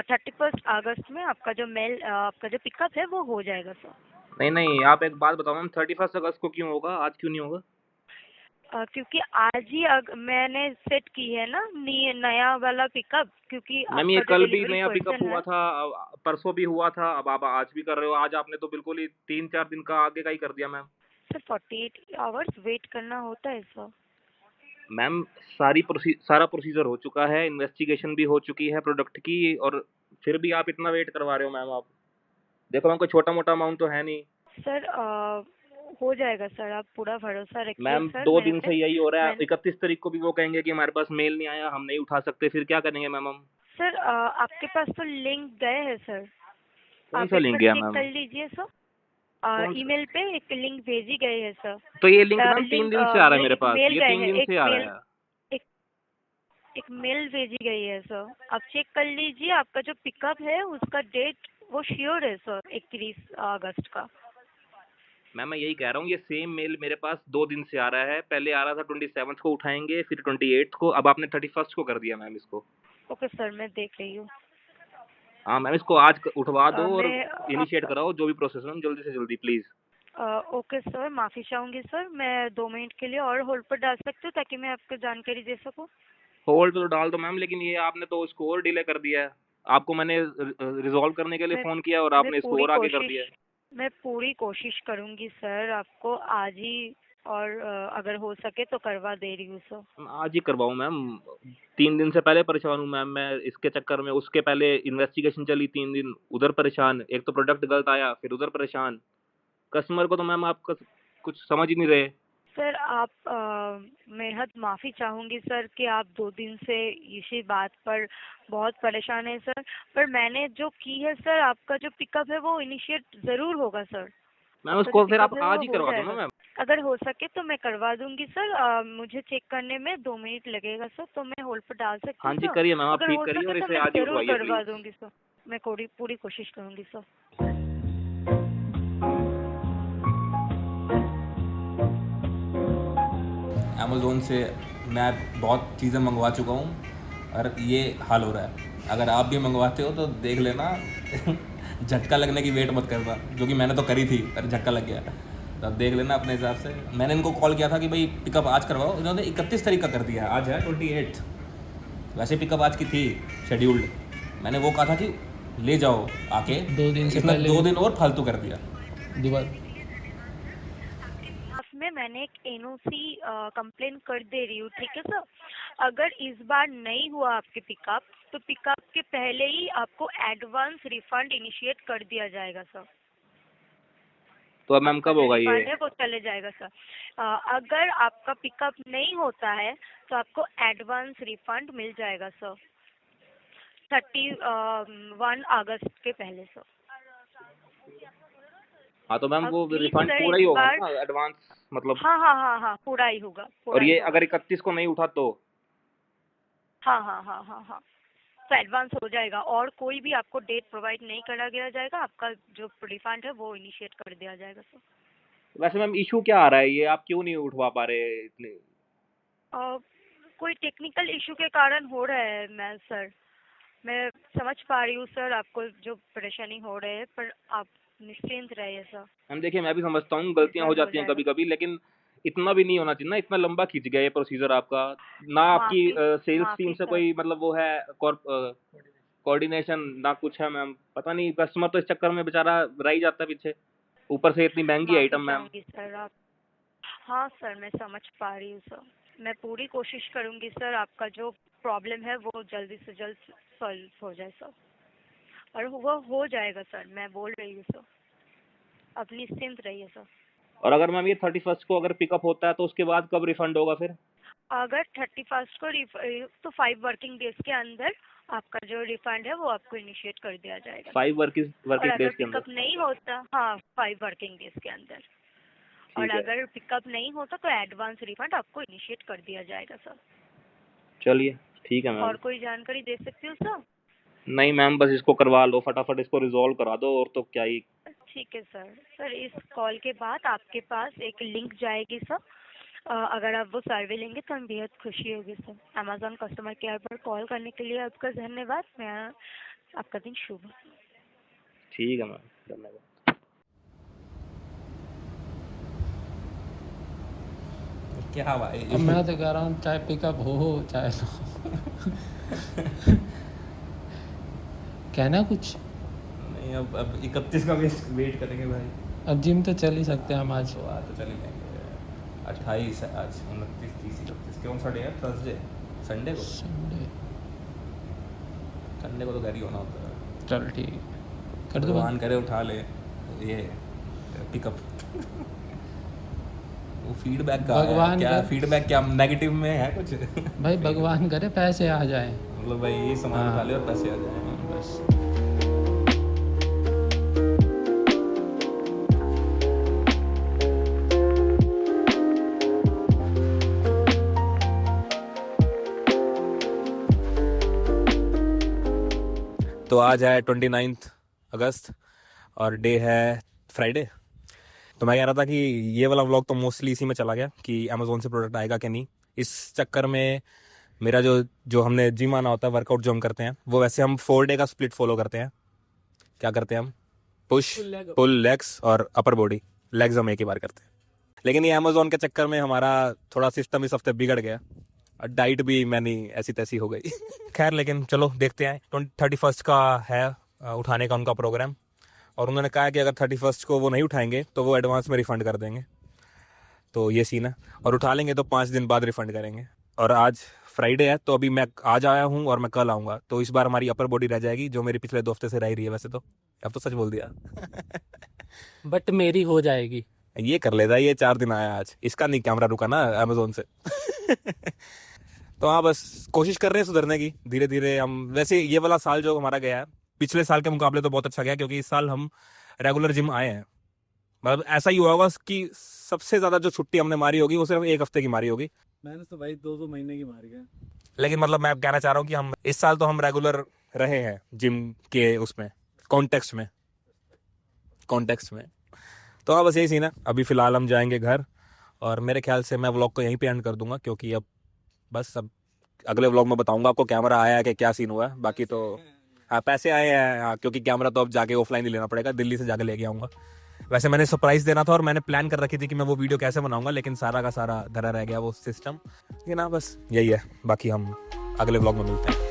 31 अगस्त में आपका जो मेल आपका जो पिकअप है वो हो जाएगा सर। नहीं नहीं, आप एक बात बताओ मैम, 31 अगस्त को क्यों होगा, आज क्यों नहीं होगा? क्योंकि आज ही मैंने सेट की है ना नया वाला पिकअप, क्योंकि मैम ये आपका जो कल भी डिलीवरी नया पिकअप पर्सन हुआ है था, परसों भी हुआ था, अब आप आज भी कर रहे हो। आज आपने तो बिल्कुल ही 3-4 दिन का आगे का ही कर दिया मैम। सर, 48 आवर्स वेट करना होता है सर। मैम सारा प्रोसीजर हो चुका है, इन्वेस्टिगेशन भी हो चुकी है प्रोडक्ट की, और फिर भी आप इतना वेट करवा रहे हो मैम। आप देखो मैम, कोई छोटा मोटा अमाउंट तो है नहीं। सर हो जाएगा सर, आप पूरा भरोसा रखिए मैम सर 2 मेरे दिन पे। से यही हो रहा है, मैं 31 तारीख को भी वो कहेंगे कि हमारे पास मेल नहीं आया, हम नहीं उठा सकते, फिर क्या करेंगे मैम हम? सर आपके पास तो लिंक गए हैं सर, कौन आप सा एक लिंक बार गया चेक मैम? कर लीजिए सर। कौन सा? ईमेल पे एक लिंक भेजी गई है सर। तो ये लिंक मैम 3 लिंक दिन से आ रहा है मेरे एक पास, मेल ये गए 3 है, दिन एक से आ मेल रहा है। एक एक मेल भेजी गई है सर, आप चेक कर लीजिए। आपका जो पिकअप है उसका डेट वो श्योर है सर, 31 अगस्त का। मैम मैं यही कह रहा हूँ, ये सेम मेल मेरे पास 2 दिन से आ रहा है। पहले आ रहा था 27 को उठाएंगे, फिर 28 को, अब आपने 31 को कर दिया मैम इसको। ओके सर, मैं देख रही हूँ। हाँ मैम, इसको आज उठवा दो और मैं इनिशिएट कराओ, जो भी प्रोसेस है जल्दी से जल्दी प्लीज। ओके सर, माफ़ी चाहूँगी सर। मैं 2 मिनट के लिए और होल्ड पर डाल सकती हूँ ताकि मैं आपको जानकारी दे सकूँ? होल्ड तो डाल दो मैम, लेकिन ये आपने तो इसको और डिले कर दिया है। आपको मैंने रिजॉल्व करने के लिए मैं फोन किया और मैं आपने इसको पूरी और आगे कर कोशिश दिया है। मैं पूरी कोशिश करूँगी सर, आपको आज ही, और अगर हो सके तो करवा दे रही हूँ सर। आज ही करवाऊँ मैम? 3 दिन से पहले परेशान हूँ मैम मैं इसके चक्कर में। उसके पहले इन्वेस्टिगेशन चली 3 दिन, उधर परेशान। एक तो प्रोडक्ट गलत आया, फिर उधर परेशान। कस्टमर को तो मैम आपका कुछ समझ ही नहीं रहे। सर आप बेहद माफ़ी चाहूँगी सर कि आप 2 दिन से इसी बात पर बहुत परेशान हैं सर। पर मैंने जो की है सर, आपका जो पिकअप है वो इनिशिएट ज़रूर होगा सर। मैम आपका जो उसको फिर आप पिकअप है आज वो ही हो करवा दो ना जाएगा। मैम। अगर हो सके तो मैं करवा दूंगी सर। मुझे चेक करने में 2 मिनट लगेगा सर, तो मैं होल्ड पर डाल सकती हाँ हूँ जी सर? करिए मैम, आप अगर ठीक हो करिए सके और तो इसे मैं आज ही ज़रूर उठवाइए करवा प्लीज। दूंगी सर। मैं पूरी पूरी कोशिश करूंगी सर। अमेज़ोन से मैं बहुत चीज़ें मंगवा चुका हूँ और ये हाल हो रहा है। अगर आप भी मंगवाते हो तो देख लेना झटका लगने की वेट मत करना, जो कि मैंने तो करी थी पर झटका लग गया। तो अब देख लेना अपने हिसाब से। मैंने इनको कॉल किया था कि भाई पिकअप आज करवाओ, इन्होंने 31 तारीख का कर दिया, आज है 28। वैसे पिकअप आज की थी शेड्यूल्ड। मैंने वो कहा था कि ले जाओ आके, 2 दिन से इसने पहले 2 दिन और फालतू कर दिया। दोबारा में मैंने एक एनओसी कंप्लेन कर दे रही हूँ, ठीक है सर? अगर इस बार नहीं हुआ आपके पिकअप, तो पिकअप के पहले ही आपको एडवांस रिफंड इनिशिएट कर दिया जाएगा सर। तो अब मैम कब होगा ये? रिफंड है वो चले जाएगा सर। अगर आपका पिकअप नहीं होता है तो आपको एडवांस रिफंड मिल जाएगा सर, 31 अगस्त के पहले सर। हाँ तो मैम अब वो प्लीज रिफंड सर पूरा इस ही होगा बार, ना एडवांस, मतलब? हाँ हाँ हाँ हाँ, पूरा ही होगा, पूरा और ही ये होगा। अगर 31 को नहीं उठा तो? हाँ हाँ हाँ हाँ हाँ, तो एडवांस हो जाएगा और कोई भी आपको डेट प्रोवाइड नहीं करा गया जाएगा। आपका जो रिफंड है वो इनिशिएट कर दिया जाएगा सर। वैसे मैम इशू क्या आ रहा है, ये आप क्यों नहीं उठवा पा रहे इतने? कोई टेक्निकल इशू के कारण हो रहा है मैं सर, मैं समझ पा रही हूँ सर आपको जो परेशानी हो रही है, पर आप निश्चिंत रहिए सर। हम देखिए, मैं भी समझता हूँ गलतियाँ हो जल्द हो जाती हैं जाएगा। कभी कभी, लेकिन इतना भी नहीं होना चाहिए ना। इतना लंबा खींच गया ये प्रोसीजर आपका। ना आपकी माफी सेल्स टीम माफी से सर। कोई मतलब वो है कोऑर्डिनेशन, ना कुछ है मैम। पता नहीं, कस्टमर तो इस चक्कर में बेचारा रह ही जाता है पीछे, ऊपर से इतनी महंगी माफी आइटम मैम। चाहूंगी सर आप। हाँ सर, मैं समझ पा रही हूँ सर। मैं पूरी कोशिश करूंगी सर, आपका जो प्रॉब्लम है वो जल्दी से जल्द सॉल्व हो जाए सर, और वो हो जाएगा सर, मैं बोल रही हूँ सर। आप निश्चिंत रहिए सर। और अगर मैम ये 31 को अगर पिकअप होता है तो उसके बाद कब रिफंड होगा फिर? अगर 31 को तो 5 वर्किंग डेज के अंदर आपका जो रिफंड है वो आपको इनिशिएट कर दिया जाएगा। 5 और वर्किंग अगर डेज के अंदर? पिकअप नहीं होता, हाँ 5 वर्किंग डेज के अंदर, और ठीक है, अगर पिकअप नहीं होता तो एडवांस रिफंड आपको इनिशिएट कर दिया जाएगा सर। चलिए ठीक है मैम। और कोई जानकारी दे सकती हूँ सर? नहीं मैम, बस इसको करवा लो, फटाफट इसको रिजॉल्व करा दो, और तो क्या ही। ठीक है सर। सर इस कॉल के बाद आपके पास एक लिंक जाएगी सर, अगर आप वो सर्वे लेंगे तो हम बेहद खुशी होगी सर। अमेजोन कस्टमर केयर पर कॉल करने के लिए आपका धन्यवाद। मैं आपका दिन शुभ हो। ठीक है मैम, धन्यवाद। क्या भाई, अब मैं तो कह रहा हूँ चाहे पिकअप हो चाहे ना हो। कहना कुछ? नहीं, अब 31 का वेट करेंगे भाई। अब जिम तो चल ही सकते हैं हम आज। तो आज तो चले जाएंगे। 28 है आज, 29, 30, 31 कौन सा डे है? थर्सडे, संडे को? संडे को तो घर ही होना होता है। चल ठीक कर दो, भगवान करे उठा ले ये पिकअप। वो फीडबैक का भगवान क्या कर- फीडबैक क्या नेगेटिव में है कुछ? भाई भगवान करे पैसे आ जाए, मतलब भाई ये सामान हाँ। उठा ले और पैसे आ जाए बस। तो आज है 29 अगस्त और डे है फ्राइडे। तो मैं कह रहा था कि ये वाला व्लॉग तो मोस्टली इसी में चला गया कि अमेज़ोन से प्रोडक्ट आएगा कि नहीं। इस चक्कर में मेरा जो हमने जिम आना होता है, वर्कआउट जो हम करते हैं, वो वैसे हम 4 डे का स्प्लिट फॉलो करते हैं। क्या करते हैं हम? पुश, पुल, लेग्स और अपर बॉडी। लेग्स हम एक ही बार करते हैं। लेकिन ये अमेज़ोन के चक्कर में हमारा थोड़ा सिस्टम इस हफ्ते बिगड़ गया और डाइट भी मैंने ऐसी तैसी हो गई। खैर, लेकिन चलो देखते हैं। 31 का है उठाने का उनका प्रोग्राम, और उन्होंने कहा कि अगर 31 को वो नहीं उठाएंगे तो वो एडवांस में रिफ़ंड कर देंगे। तो ये सीन है, और उठा लेंगे तो 5 दिन बाद रिफ़ंड करेंगे। और आज फ्राइडे है तो अभी मैं आज आया हूँ और मैं कल आऊँगा, तो इस बार हमारी अपर बॉडी रह जाएगी जो मेरी पिछले 2 हफ्ते से रह रही है। वैसे तो अब तो सच बोल दिया। बट मेरी हो जाएगी। ये कर लेता, ये 4 दिन आया आज, इसका नहीं कैमरा रुका ना अमेज़ोन से। तो हाँ, बस कोशिश कर रहे हैं सुधरने की धीरे धीरे हम। वैसे ये वाला साल जो हमारा गया है पिछले साल के मुकाबले तो बहुत अच्छा गया, क्योंकि इस साल हम रेगुलर जिम आए हैं। मतलब ऐसा ही हुआ होगा कि सबसे ज़्यादा जो छुट्टी हमने मारी होगी वो सिर्फ 1 हफ्ते की मारी होगी। मैंने तो भाई 2-2 महीने की मारी है। लेकिन मतलब मैं कहना चाह रहा हूँ कि हम इस साल तो हम रेगुलर रहे हैं जिम के उसमें कॉन्टेक्स्ट में। तो हाँ, बस यही सीन है। अभी फ़िलहाल हम जाएंगे घर, और मेरे ख्याल से मैं व्लॉग को यहीं पे एंड कर दूंगा, क्योंकि अब अगले व्लॉग में बताऊंगा आपको कैमरा आया है कि क्या सीन हुआ है। बाकी तो हाँ, पैसे आए हैं। हाँ, क्योंकि कैमरा तो अब जाके ऑफलाइन ही लेना पड़ेगा, दिल्ली से जाके लेके आऊँगा। वैसे मैंने सरप्राइज़ देना था और मैंने प्लान कर रखी थी कि मैं वो वीडियो कैसे बनाऊंगा, लेकिन सारा का सारा धरा रह गया वो सिस्टम। लेकिन हाँ, बस यही है। बाकी हम अगले व्लॉग में मिलते हैं।